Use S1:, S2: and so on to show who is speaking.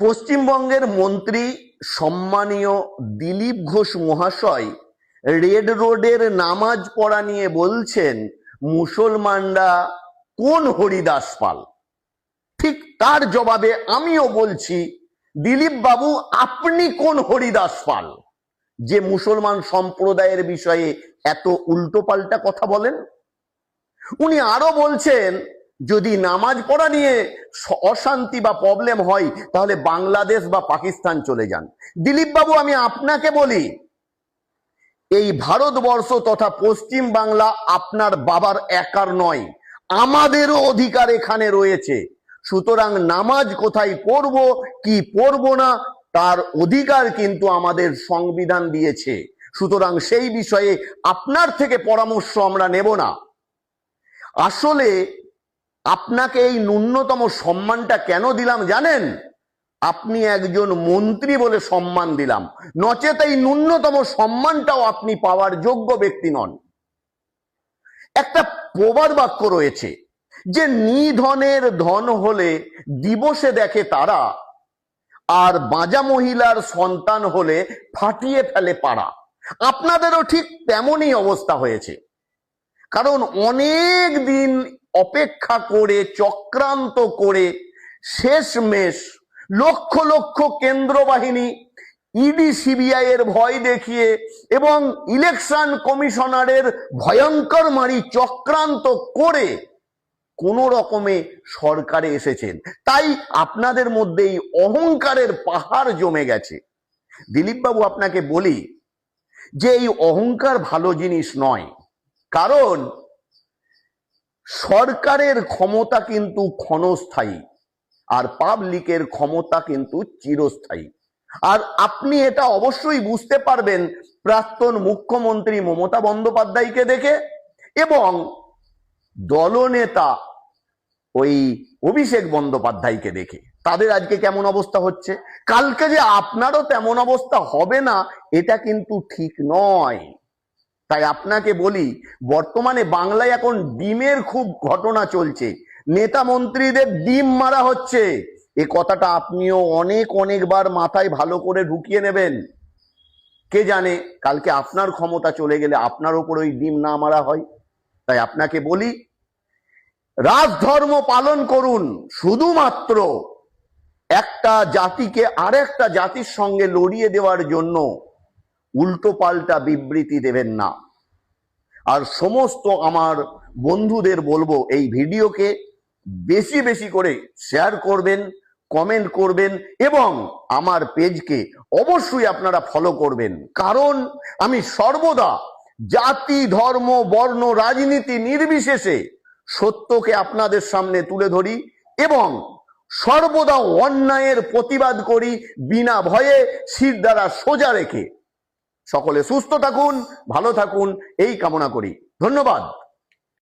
S1: পশ্চিমবঙ্গের মন্ত্রী সম্মানীয় দিলীপ ঘোষ মহাশয় রেড রোডের নামাজ পড়া নিয়ে বলছেন মুসলমানরা কোন হরিদাস পাল। ঠিক তার জবাবে আমিও বলছি, দিলীপ বাবু আপনি কোন হরিদাস পাল যে মুসলমান সম্প্রদায়ের বিষয়ে এত উল্টোপাল্টা কথা বলেন। উনি আরো বলছেন যদি নামাজ পড়া নিয়ে অশান্তি বা প্রবলেম হয় তাহলে বাংলাদেশ বা পাকিস্তান চলে যান। দিলীপ বাবু আমি আপনাকে বলি, এই ভারতবর্ষ তথা পশ্চিম বাংলা আপনার বাবার একার নয়, আমাদেরও অধিকার এখানে রয়েছে। সুতরাং নামাজ কোথায় পড়ব কি পড়ব না তার অধিকার কিন্তু আমাদের সংবিধান দিয়েছে। সুতরাং সেই বিষয়ে আপনার থেকে পরামর্শ আমরা নেব না। আসলে আপনাকে এই ন্যূনতম সম্মানটা কেন দিলাম জানেন? আপনি একজন মন্ত্রী বলে সম্মান দিলাম, নচেত এই ন্যূনতম সম্মানটাও আপনি পাওয়ার যোগ্য ব্যক্তি নন। একটা প্রবাদ বাক্য রয়েছে যে নিধনের ধন হলে দিবসে দেখে তারা, আর বাজা মহিলার সন্তান হলে ফাটিয়ে ফেলে পাড়া। আপনাদেরও ঠিক তেমনই অবস্থা হয়েছে, কারণ অনেক দিন অপেক্ষা করে চক্রান্ত করে শেষমেশ লক্ষ লক্ষ কেন্দ্র বাহিনী, ইডি সিবিআই এর ভয় দেখিয়ে এবং ইলেকশন কমিশনারের ভয়ঙ্কর মারি চক্রান্ত করে কোন রকমে সরকারে এসেছেন। তাই আপনাদের মধ্যে এই অহংকারের পাহাড় জমে গেছে। দিলীপ বাবু আপনাকে বলি যে এই অহংকার ভালো জিনিস নয়, কারণ সরকারের ক্ষমতা কিন্তু ক্ষণস্থায়ী আর পাবলিকের ক্ষমতা কিন্তু চিরস্থায়ী। আর আপনি এটা অবশ্যই বুঝতে পারবেন প্রাক্তন মুখ্যমন্ত্রী মমতা বন্দ্যোপাধ্যায়কে দেখে এবং দলনেতা ওই অভিষেক বন্দ্যোপাধ্যায়কে দেখে। তাদের আজকে কেমন অবস্থা হচ্ছে, কালকে যে আপনারও তেমন অবস্থা হবে না এটা কিন্তু ঠিক নয়। তাই আপনাকে বলি, বর্তমানে বাংলায় এখন ডিমের খুব ঘটনা চলছে, নেতা মন্ত্রীদের ডিম মারা হচ্ছে। এ কথাটা আপনিও অনেকবার মাথায় ভালো করে ঢুকিয়ে নেবেন। কে জানে কালকে আপনার ক্ষমতা চলে গেলে আপনার উপর ওই ডিম না মারা হয়। তাই আপনাকে বলি, রাজধর্ম পালন করুন, শুধুমাত্র একটা জাতিকে আরেকটা জাতির সঙ্গে লড়িয়ে দেওয়ার জন্য উল্টো পাল্টা বিবৃতি দেবেন না। আর সমস্ত আমার বন্ধুদের বলবো এই ভিডিওকে বেশি বেশি করে শেয়ার করবেন, কমেন্ট করবেন এবং আমার পেজকে অবশ্যই আপনারা ফলো করবেন। কারণ আমি সর্বদা জাতি, ধর্ম, বর্ণ, রাজনীতি নির্বিশেষে সত্যকে আপনাদের সামনে তুলে ধরি এবং সর্বদা অন্যায়ের প্রতিবাদ করি বিনা ভয়ে, শির দ্বারা সোজা রেখে। সকলে সুস্থ থাকুন, ভালো থাকুন এই কামনা করি। ধন্যবাদ।